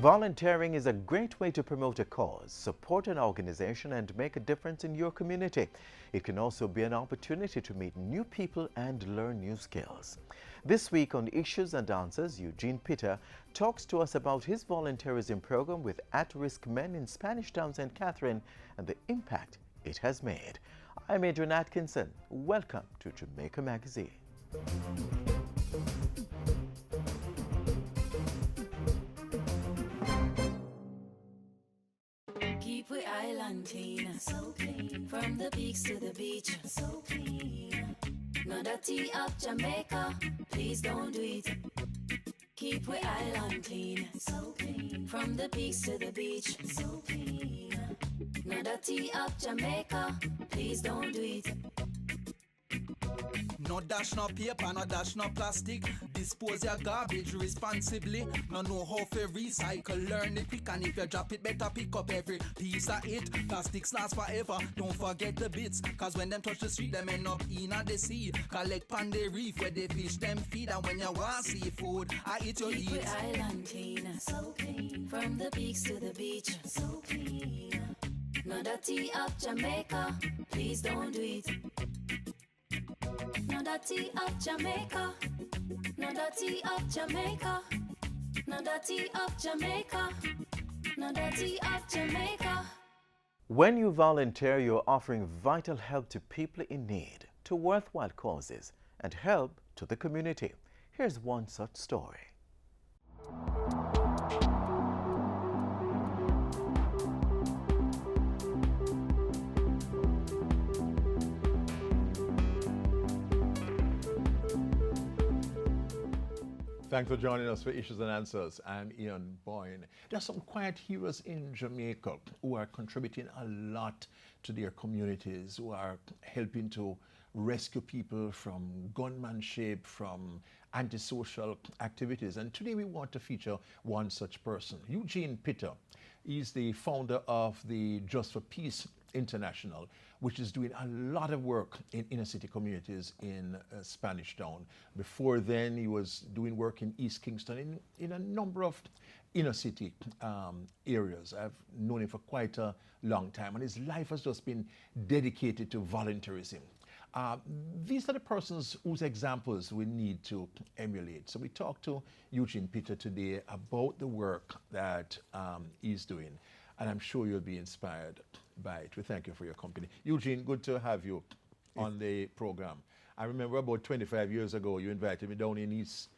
Volunteering is a great way to promote a cause, support an organization, and make a difference in your community. It can also be an opportunity to meet new people and learn new skills. This week on Issues and Answers, Eugene Peter talks to us about his volunteerism program with at-risk men in Spanish Town, St. Catherine, and the impact it has made. I'm Adrian Atkinson. Welcome to Jamaica Magazine. Keep we island clean, so clean. From the peaks to the beach, so clean. No dirty up Jamaica, please don't do it. Keep we island clean, so clean. From the peaks to the beach, so clean. No dirty up Jamaica, please don't do it. No dash, no paper, no dash, no plastic. Dispose your garbage responsibly. No know how to recycle, learn it quick. And if you drop it, better pick up every piece of it. Plastics last forever, don't forget the bits. Cause when them touch the street, them end up in the sea. Collect pan the reef where they fish them feed. And when you want seafood, I eat your Keep eat. we island clean, so clean. From the peaks to the beach, so clean. No dirty up Jamaica, please don't do it. No dirty up Jamaica, no dirty up Jamaica, no dirty up Jamaica, no dirty up Jamaica. When you volunteer, you're offering vital help to people in need, to worthwhile causes, and help to the community. Here's one such story. Thanks for joining us for Issues and Answers. I'm Ian Boyne. There are some quiet heroes in Jamaica who are contributing a lot to their communities, who are helping to rescue people from gunmanship, from antisocial activities. And today we want to feature one such person, Eugene Peter. He's the founder of the Just for Peace International, which is doing a lot of work in inner city communities in Spanish Town. Before then, he was doing work in East Kingston in a number of inner city areas. I've known him for quite a long time, and his life has just been dedicated to volunteerism. These are the persons whose examples we need to emulate. So we talked to Eugene Peter today about the work that he's doing, and I'm sure you'll be inspired by it. We thank you for your company. Eugene, good to have you on the program. I remember about 25 years ago, you invited me down in East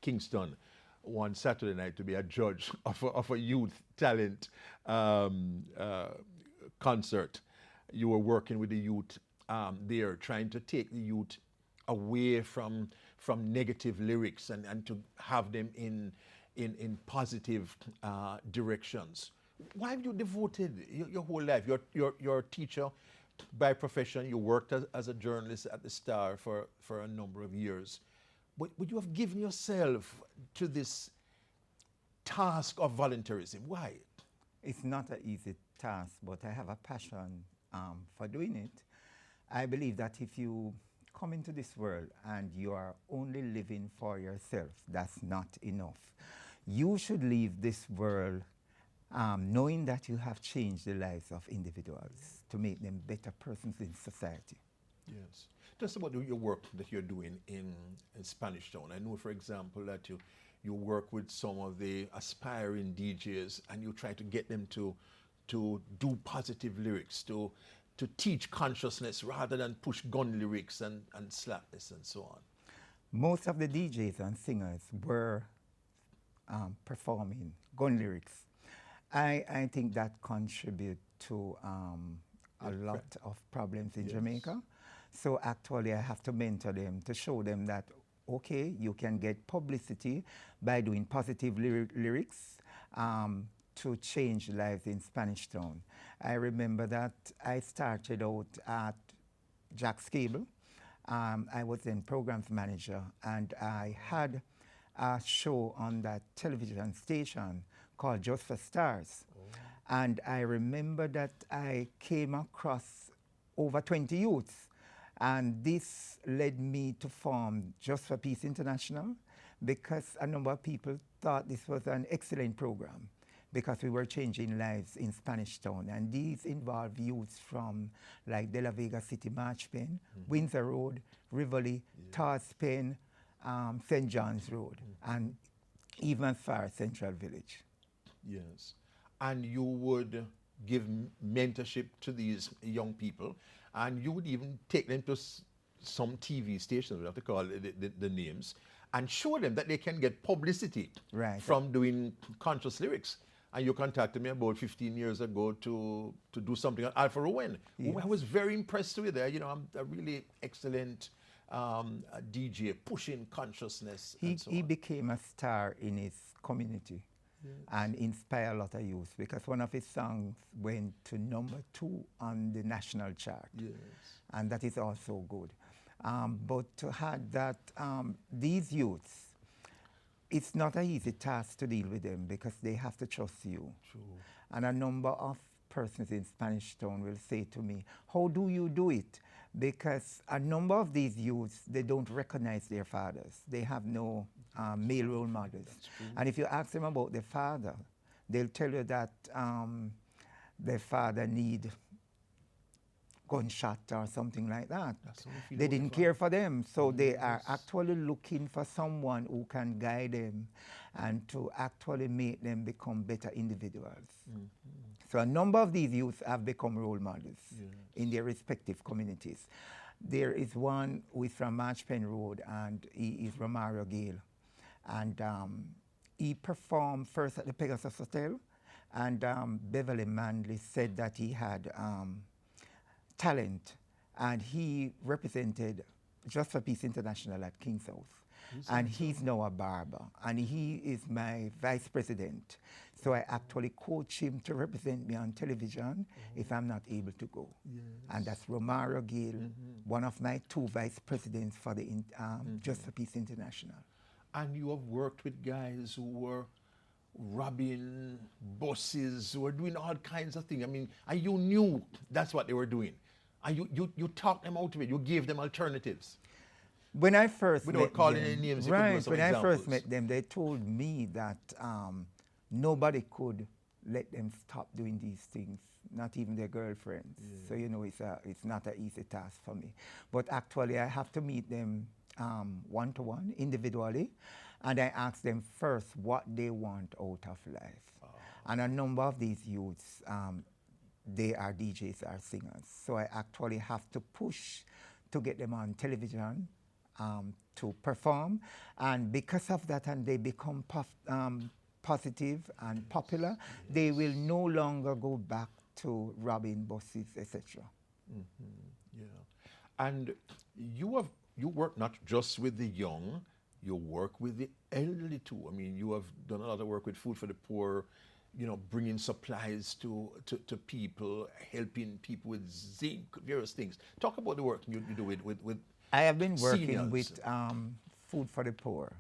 Kingston one Saturday night to be a judge of a youth talent concert. You were working with the youth there, trying to take the youth away from negative lyrics and to have them in positive directions. Why have you devoted your whole life? You're a teacher by profession. You worked as a journalist at the Star for a number of years. But would you have given yourself to this task of volunteerism? Why? It's not an easy task, but I have a passion for doing it. I believe that if you come into this world and you are only living for yourself, that's not enough. You should leave this world knowing that you have changed the lives of individuals to make them better persons in society. Yes. Tell us about your work that you're doing in Spanish Town. I know, for example, that you work with some of the aspiring DJs and you try to get them to do positive lyrics, to teach consciousness rather than push gun lyrics and slackness and so on. Most of the DJs and singers were performing gun lyrics. I think that contributes to a lot of problems in Jamaica. So actually I have to mentor them to show them that, okay, you can get publicity by doing positive lyrics to change lives in Spanish Town. I remember that I started out at Jack's Cable. I was then programs manager, and I had a show on that television station called Just for Stars. Oh. And I remember that I came across over 20 youths, and this led me to form Just for Peace International, because a number of people thought this was an excellent program because we were changing lives in Spanish Town. And these involve youths from like De La Vega City, Marchpen, Windsor Road, Rivoli, Tarspen, St. John's Road, and even as far as Central Village. Yes. And you would give mentorship to these young people, and you would even take them to some TV stations, we have to call the names, and show them that they can get publicity from doing conscious lyrics. And you contacted me about 15 years ago to do something on Alpha Rowan. Yes. I was very impressed with that. You know, I'm a really excellent DJ pushing consciousness. He became a star in his community and inspired a lot of youth because one of his songs went to #2 on the national chart. Yes. And that is also good. But to add that these youths, it's not an easy task to deal with them because they have to trust you. True. And a number of persons in Spanish Town will say to me, how do you do it? Because a number of these youths, they don't recognize their fathers. They have no male role models. And if you ask them about their father, they'll tell you that their father need gunshot or something like that. They didn't care for them, so they are actually looking for someone who can guide them and to actually make them become better individuals. So a number of these youths have become role models in their respective communities. There is one who is from Marchpen Road, and he is Romario Gale. And he performed first at the Pegasus Hotel, and Beverly Manley said that he had talent, and he represented Just for Peace International at Kingston. And he's now a barber, and he is my vice president. So I actually coach him to represent me on television if I'm not able to go. And that's Romario Gale, one of my 2 vice presidents for the Just for Peace International. And you have worked with guys who were robbing buses, who were doing all kinds of things. I mean, and you knew that's what they were doing. And you talked them out of it. You gave them alternatives. When I first Without met calling them, any names, you could give us some when I first examples. met them, they told me that nobody could let them stop doing these things, not even their girlfriends. So you know, it's not an easy task for me. But actually, I have to meet them one-to-one, individually, and I ask them first what they want out of life. And a number of these youths, they are DJs, are singers. So I actually have to push to get them on television to perform. And because of that, and they become positive and popular, they will no longer go back to robbing buses, etc. Yeah. And you work not just with the young, you work with the elderly too. I mean, you have done a lot of work with Food for the Poor, you know, bringing supplies to people, helping people with zinc, various things. Talk about the work you do with I have been working seniors. with Food for the Poor,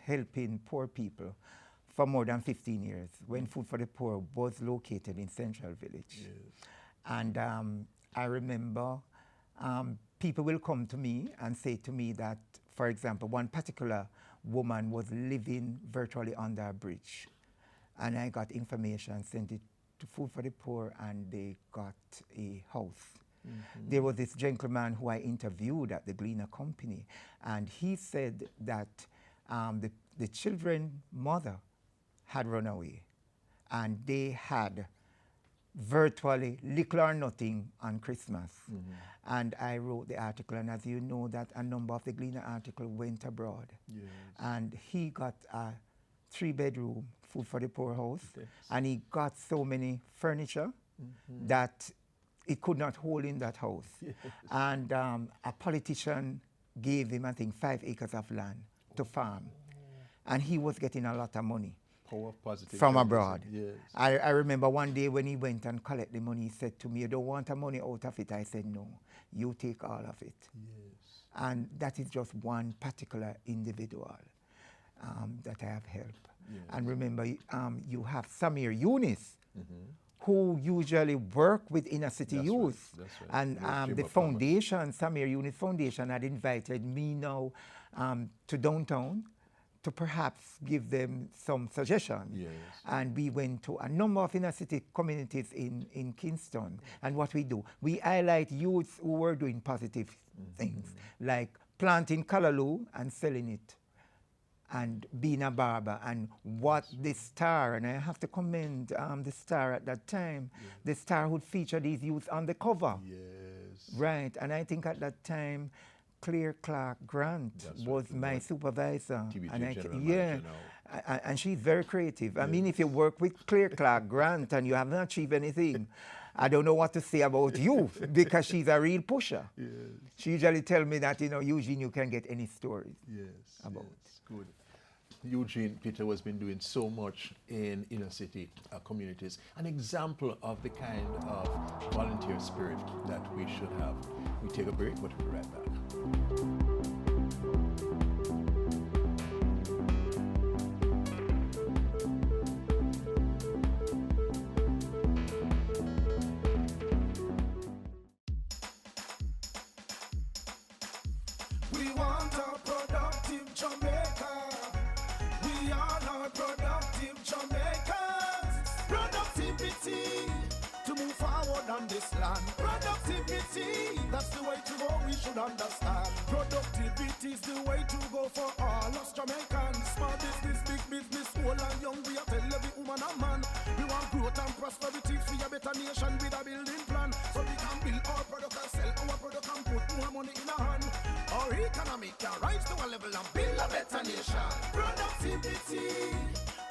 helping poor people for more than 15 years, when Food for the Poor was located in Central Village. And I remember people will come to me and say to me that, for example, one particular woman was living virtually under a bridge. And I got information, sent it to Food for the Poor, and they got a house. There was this gentleman who I interviewed at the Gleaner Company, and he said that the children's mother had run away, and they had virtually little or nothing on Christmas. And I wrote the article, and as you know, that a number of the Gleaner article went abroad. And he got a 3-bedroom Food for the Poor house, and he got so many furniture that it could not hold in that house. And a politician gave him, I think, 5 acres of land to farm. And he was getting a lot of money from abroad. I remember one day when he went and collected the money, he said to me, "You don't want the money out of it?" I said, "No, you take all of it." And that is just one particular individual that I have helped. And remember, you have Samir Yunis, who usually work with inner city youth. And the foundation, Samir Yunis Foundation, had invited me now to downtown to perhaps give them some suggestions. Yes. And we went to a number of inner city communities in Kingston. And what we do, we highlight youths who were doing positive things, like planting callaloo and selling it, and being a barber, and what the Star, and I have to commend the Star at that time, the Star would feature these youths on the cover. Yes. Right, and I think at that time, Claire Clark Grant was my supervisor. TBJ General Manager and she's very creative. I mean, if you work with Claire Clark Grant and you haven't achieved anything, I don't know what to say about you, because she's a real pusher. Yes. She usually tells me that, Eugene, you can get any stories about. Yes. Good. Eugene Peter has been doing so much in inner city communities. An example of the kind of volunteer spirit that we should have. We take a break, but we'll be right back. We want a productive Jamaica. We are not productive Jamaicans. Productivity to move forward on this land. Productivity, that's the way to go, we should understand. Productivity is the way to go for all us Jamaicans. Small business, big business, old and young, we are tell every woman and man. We want growth and prosperity for a better nation with a building plan. So we can build our product and sell our product and put more money in our hand. Our economy can rise to a level and build a better nation. Productivity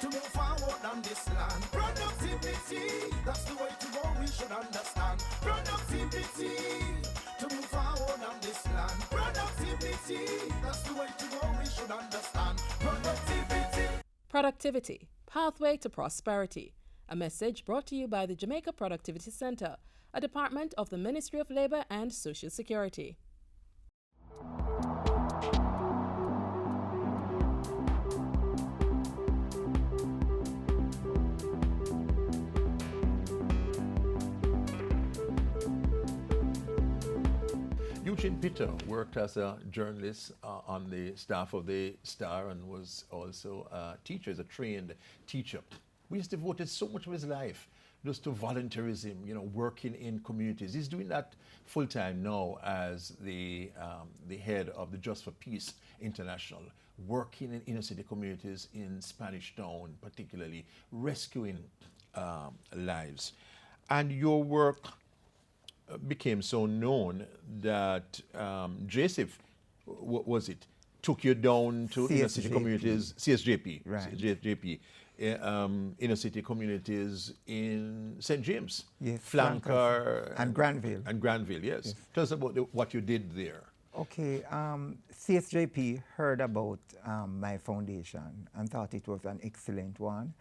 to move forward on this land. Productivity, that's the way to go, we should understand. Productivity to move forward on this land. Productivity, that's the way to go, we should understand. Productivity. Productivity, Pathway to Prosperity. A message brought to you by the Jamaica Productivity Center, a department of the Ministry of Labor and Social Security. Eugene Peter worked as a journalist on the staff of the Star and was also a teacher, as a trained teacher. He's devoted so much of his life just to volunteerism, working in communities. He's doing that full time now as the head of the Just for Peace International, working in inner city communities in Spanish Town, particularly rescuing lives. And your work became so known that Joseph, what was it, took you down to inner city communities, CSJP, right. CSJP, inner city communities in St. James, Yes, Flanker, and Granville. And Granville, yes. Tell us about what you did there. Okay, CSJP heard about my foundation and thought it was an excellent one.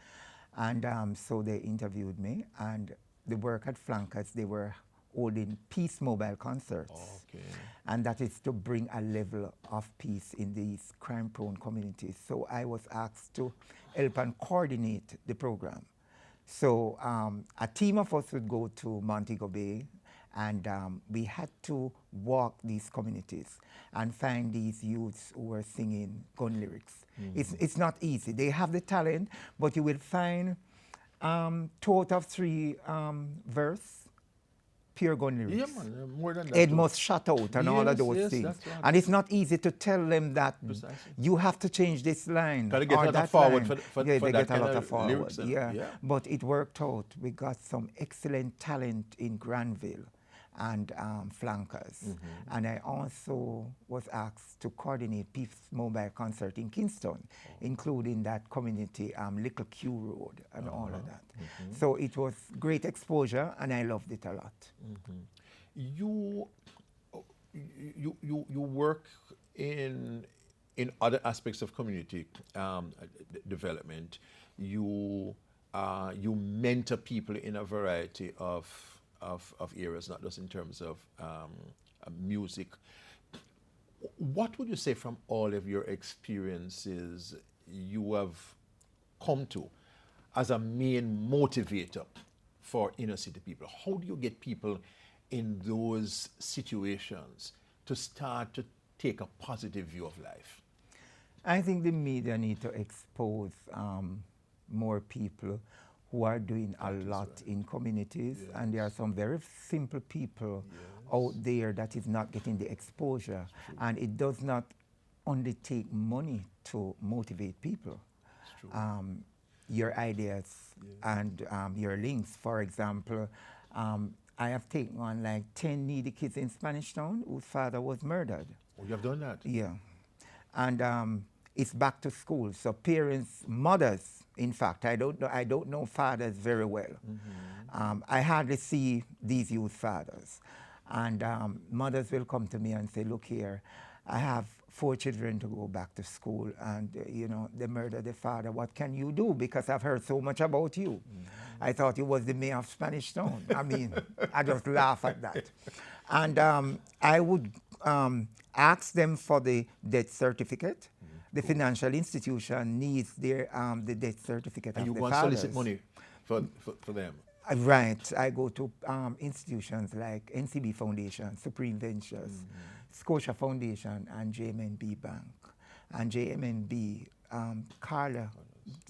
And so they interviewed me, and the work at Flankers, they were holding peace mobile concerts. Okay. And that is to bring a level of peace in these crime-prone communities. So I was asked to help and coordinate the program. So a team of us would go to Montego Bay, and we had to walk these communities and find these youths who were singing gun lyrics. Mm-hmm. It's not easy. They have the talent, but you will find 2 out of 3 verse, pure gun lyrics. Yeah, man, more than that. Head must shut out and all of those things. That's right. And it's not easy to tell them that Precisely. you have to change this line. Gotta get or a lot that of forward line. for they that get a kind lot of of forward. lyrics and- Yeah. yeah. But it worked out. We got some excellent talent in Granville and Flankers. Mm-hmm. And I also was asked to coordinate Peace Mobile concert in Kingston, including that community, Little Q Road and all of that. Mm-hmm. So it was great exposure, and I loved it a lot. Mm-hmm. You work in other aspects of community development. You mentor people in a variety of areas, not just in terms of music. What would you say from all of your experiences you have come to as a main motivator for inner city people? How do you get people in those situations to start to take a positive view of life? I think the media need to expose more people who are doing a lot in communities, and there are some very simple people out there that is not getting the exposure, and it does not only take money to motivate people. Your ideas and your links, for example, I have taken on like 10 needy kids in Spanish Town whose father was murdered. Oh, you have done that? Yeah. And it's back to school. So parents, mothers, in fact, I don't know fathers very well. I hardly see these youth fathers. And mothers will come to me and say, look here, I have 4 children to go back to school, and you know, they murdered the father. What can you do? Because I've heard so much about you. I thought you was the mayor of Spanish Town. I mean, I just laugh at that. And I would ask them for the death certificate. The financial institution needs their the death certificate and of the you go and solicit money for them? Right. I go to institutions like NCB Foundation, Supreme Ventures, Scotia Foundation, and JMNB Bank. And JMNB, Carla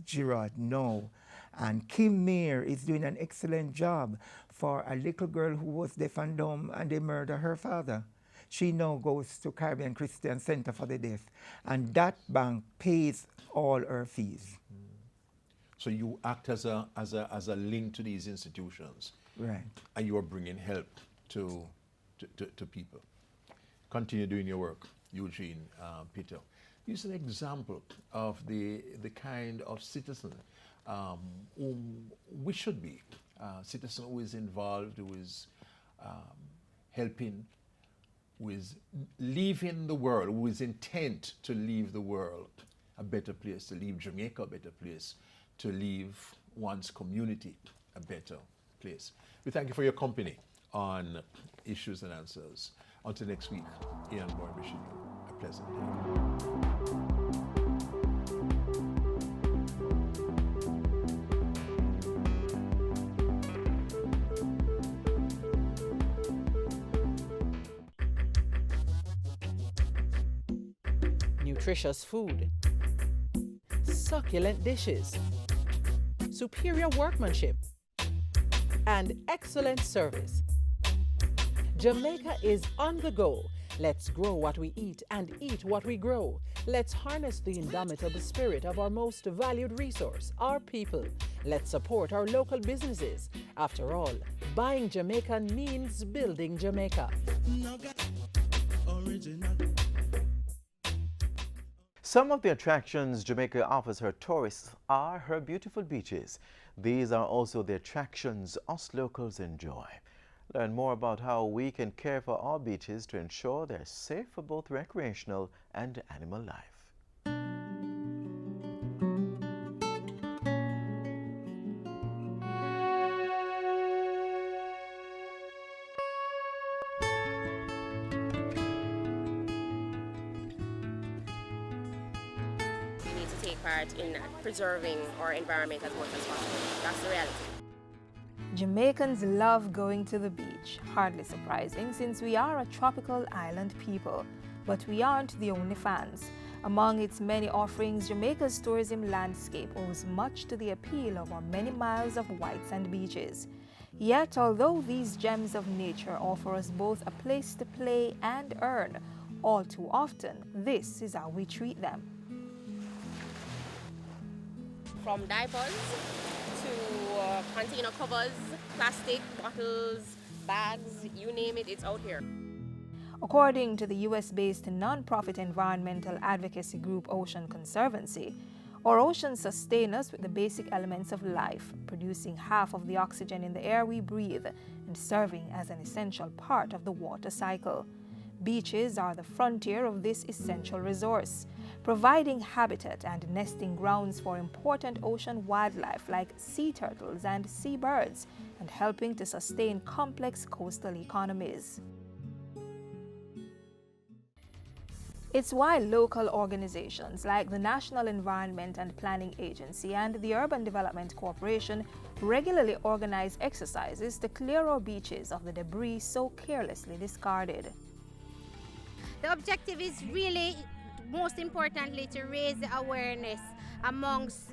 Girard, no. And Kim Mayer is doing an excellent job for a little girl who was deaf and dumb, and they murdered her father. She now goes to Caribbean Christian Center for the Deaf, and that bank pays all her fees. So you act as a link to these institutions, right? And you are bringing help to people. Continue doing your work, Eugene, Peter. Use an example of the kind of citizen whom we should be. Citizen who is involved, who is helping, who is leaving the world, who is intent to leave the world a better place, to leave Jamaica a better place, to leave one's community a better place. We thank you for your company on Issues and Answers. Until next week, Ian Bourne wishing you a pleasant day. Nutritious food, succulent dishes, superior workmanship, and excellent service. Jamaica is on the go. Let's grow what we eat and eat what we grow. Let's harness the indomitable spirit of our most valued resource, our people. Let's support our local businesses. After all, buying Jamaican means building Jamaica. Some of the attractions Jamaica offers her tourists are her beautiful beaches. These are also the attractions us locals enjoy. Learn more about how we can care for our beaches to ensure they're safe for both recreational and animal life. Part in preserving our environment as much as possible. That's the reality. Jamaicans love going to the beach, hardly surprising since we are a tropical island people. But we aren't the only fans. Among its many offerings, Jamaica's tourism landscape owes much to the appeal of our many miles of white sand beaches. Yet, although these gems of nature offer us both a place to play and earn, all too often, this is how we treat them. From diapers to container covers, plastic, bottles, bags, you name it, it's out here. According to the US-based nonprofit environmental advocacy group Ocean Conservancy, our oceans sustain us with the basic elements of life, producing half of the oxygen in the air we breathe and serving as an essential part of the water cycle. Beaches are the frontier of this essential resource, providing habitat and nesting grounds for important ocean wildlife like sea turtles and seabirds, and helping to sustain complex coastal economies. It's why local organizations like the National Environment and Planning Agency and the Urban Development Corporation regularly organize exercises to clear our beaches of the debris so carelessly discarded. The objective is really most importantly, to raise the awareness amongst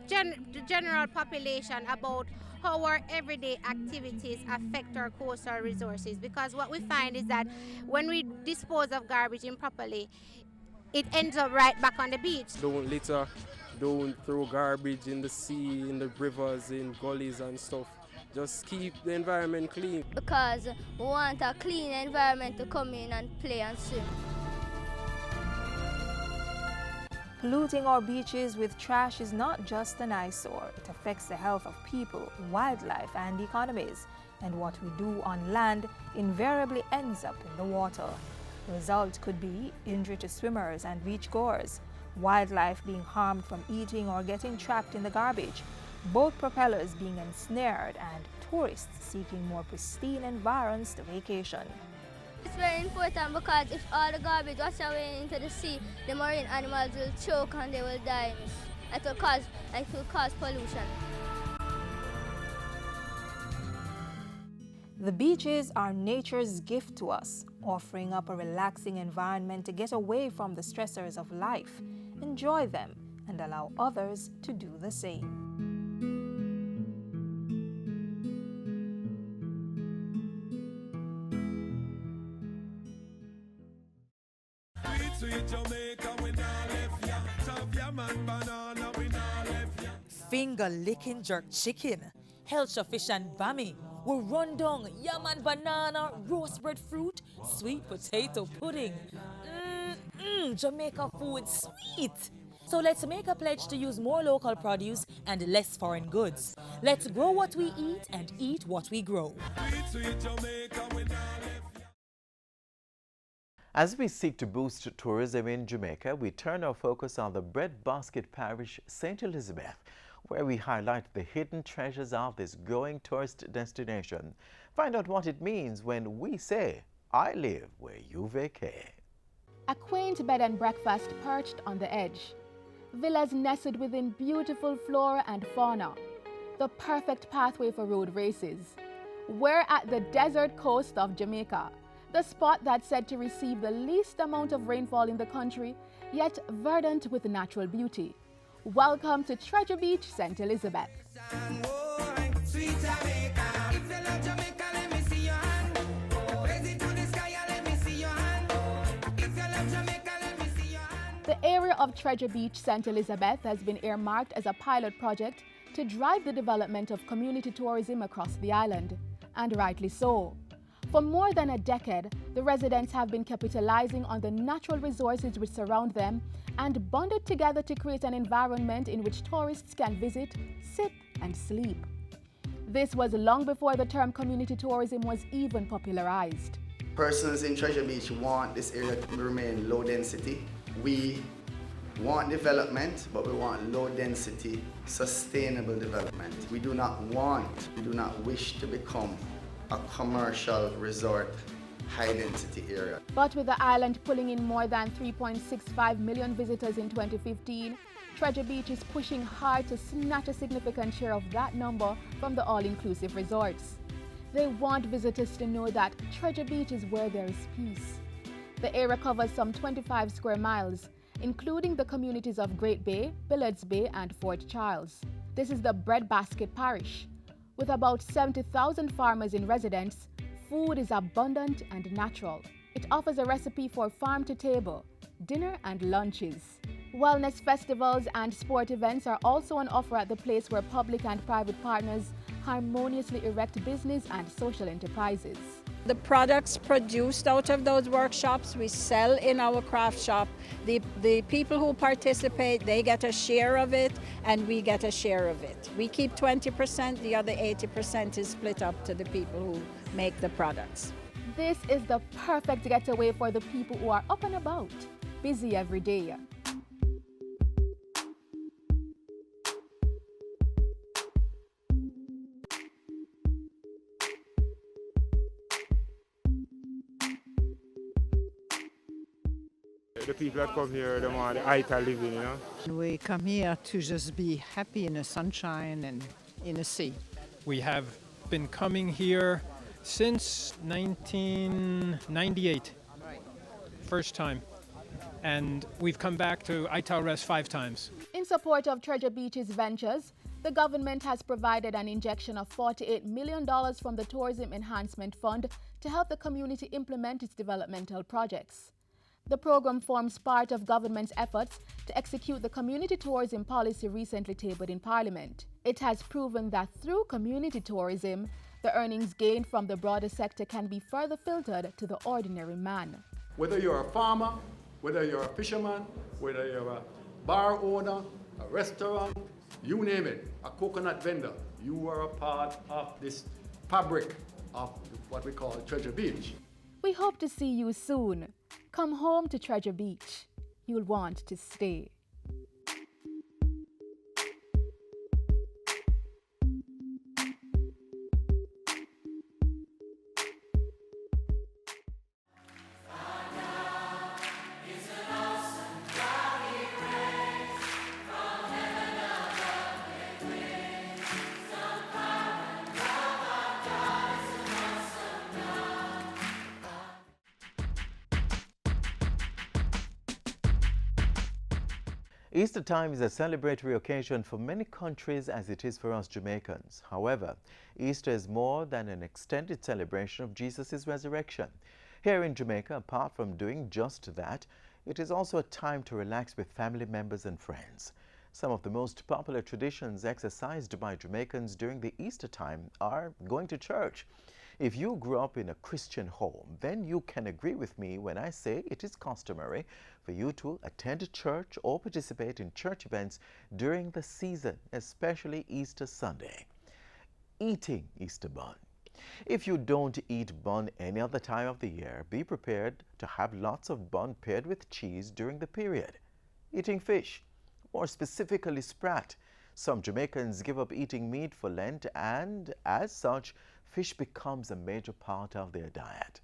the general population about how our everyday activities affect our coastal resources, because what we find is that when we dispose of garbage improperly, it ends up right back on the beach. Don't litter, don't throw garbage in the sea, in the rivers, in gullies and stuff. Just keep the environment clean. Because we want a clean environment to come in and play and swim. Polluting our beaches with trash is not just an eyesore. It affects the health of people, wildlife, and economies. And what we do on land invariably ends up in the water. The result could be injury to swimmers and beachgoers, wildlife being harmed from eating or getting trapped in the garbage, boat propellers being ensnared, and tourists seeking more pristine environs to vacation. It's very important because if all the garbage wash away into the sea, the marine animals will choke and they will die. It will cause pollution. The beaches are nature's gift to us, offering up a relaxing environment to get away from the stressors of life, enjoy them, and allow others to do the same. Finger-licking jerk chicken, Helcher fish and bami, we run down yam and banana, roast bread fruit, sweet potato pudding. Jamaica food sweet. So let's make a pledge to use more local produce and less foreign goods. Let's grow what we eat and eat what we grow. As we seek to boost tourism in Jamaica, we turn our focus on the breadbasket parish, St. Elizabeth, where we highlight the hidden treasures of this growing tourist destination. Find out what it means when we say, I live where you vacay. A quaint bed and breakfast perched on the edge. Villas nestled within beautiful flora and fauna. The perfect pathway for road races. We're at the desert coast of Jamaica, the spot that's said to receive the least amount of rainfall in the country, yet verdant with natural beauty. Welcome to Treasure Beach, St. Elizabeth. The area of Treasure Beach, St. Elizabeth has been earmarked as a pilot project to drive the development of community tourism across the island, and rightly so. For more than a decade, the residents have been capitalizing on the natural resources which surround them and bonded together to create an environment in which tourists can visit, sit, and sleep. This was long before the term community tourism was even popularized. Persons in Treasure Beach want this area to remain low density. We want development, but we want low density, sustainable development. We do not wish to become a commercial resort high-density area. But with the island pulling in more than 3.65 million visitors in 2015, Treasure Beach is pushing hard to snatch a significant share of that number from the all-inclusive resorts. They want visitors to know that Treasure Beach is where there is peace. The area covers some 25 square miles, including the communities of Great Bay, Billards Bay, and Fort Charles. This is the breadbasket parish. With about 70,000 farmers in residence, food is abundant and natural. It offers a recipe for farm-to-table, dinner and lunches. Wellness festivals and sport events are also on offer at the place where public and private partners harmoniously erect business and social enterprises. The products produced out of those workshops we sell in our craft shop. The people who participate, they get a share of it and we get a share of it. We keep 20%, the other 80% is split up to the people who make the products. This is the perfect getaway for the people who are up and about, busy every day. The people that come here, they want the height of living, you know. We come here to just be happy in the sunshine and in the sea. We have been coming here since 1998, first time. and we've come back to Ital Rest 5 times. In support of Treasure Beach's ventures, the government has provided an injection of $48 million from the Tourism Enhancement Fund to help the community implement its developmental projects. The program forms part of government's efforts to execute the community tourism policy recently tabled in Parliament. It has proven that through community tourism, the earnings gained from the broader sector can be further filtered to the ordinary man. Whether you're a farmer, whether you're a fisherman, whether you're a bar owner, a restaurant, you name it, a coconut vendor, you are a part of this fabric of what we call Treasure Beach. We hope to see you soon. Come home to Treasure Beach. You'll want to stay. Easter time is a celebratory occasion for many countries as it is for us Jamaicans. However, Easter is more than an extended celebration of Jesus' resurrection. Here in Jamaica, apart from doing just that, it is also a time to relax with family members and friends. Some of the most popular traditions exercised by Jamaicans during the Easter time are going to church. If you grew up in a Christian home, then you can agree with me when I say it is customary for you to attend a church or participate in church events during the season, especially Easter Sunday. Eating Easter bun. If you don't eat bun any other time of the year, be prepared to have lots of bun paired with cheese during the period. Eating fish, more specifically sprat. Some Jamaicans give up eating meat for Lent, and as such, fish becomes a major part of their diet.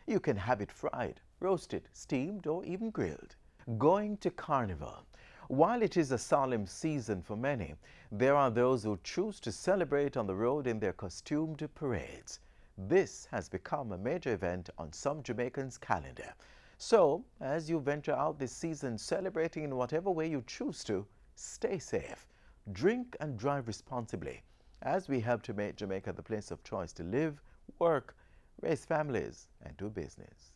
You can have it fried, roasted, steamed, or even grilled. Going to Carnival. While it is a solemn season for many, there are those who choose to celebrate on the road in their costumed parades. This has become a major event on some Jamaicans' calendar. So, as you venture out this season celebrating in whatever way you choose to, stay safe, drink and drive responsibly, as we help to make Jamaica the place of choice to live, work, raise families, and do business.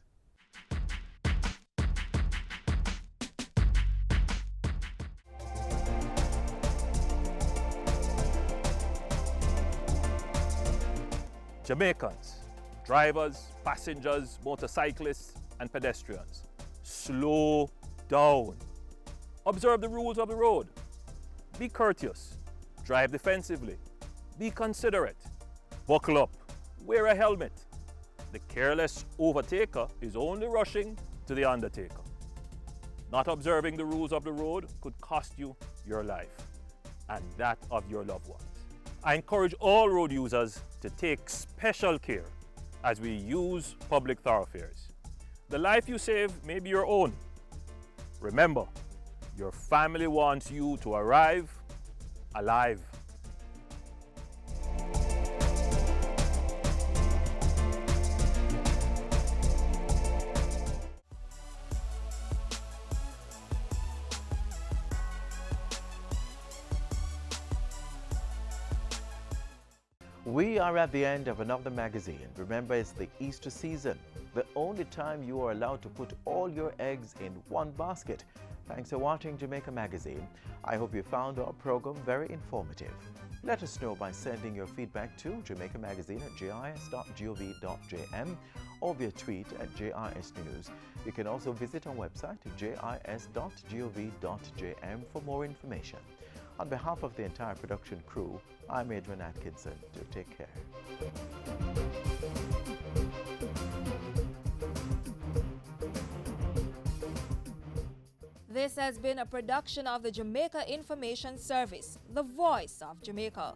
Jamaicans, drivers, passengers, motorcyclists, and pedestrians, slow down. Observe the rules of the road. Be courteous. Drive defensively. Be considerate. Buckle up. Wear a helmet. The careless overtaker is only rushing to the undertaker. Not observing the rules of the road could cost you your life and that of your loved ones. I encourage all road users to take special care as we use public thoroughfares. The life you save may be your own. Remember, your family wants you to arrive alive. We are at the end of another magazine. Remember, it's the Easter season, the only time you are allowed to put all your eggs in one basket. Thanks for watching Jamaica Magazine. I hope you found our program very informative. Let us know by sending your feedback to jamaicamagazine@jis.gov.jm or via tweet @JISnews. You can also visit our website jis.gov.jm for more information. On behalf of the entire production crew, I'm Adrian Atkinson. Do take care. This has been a production of the Jamaica Information Service, the voice of Jamaica.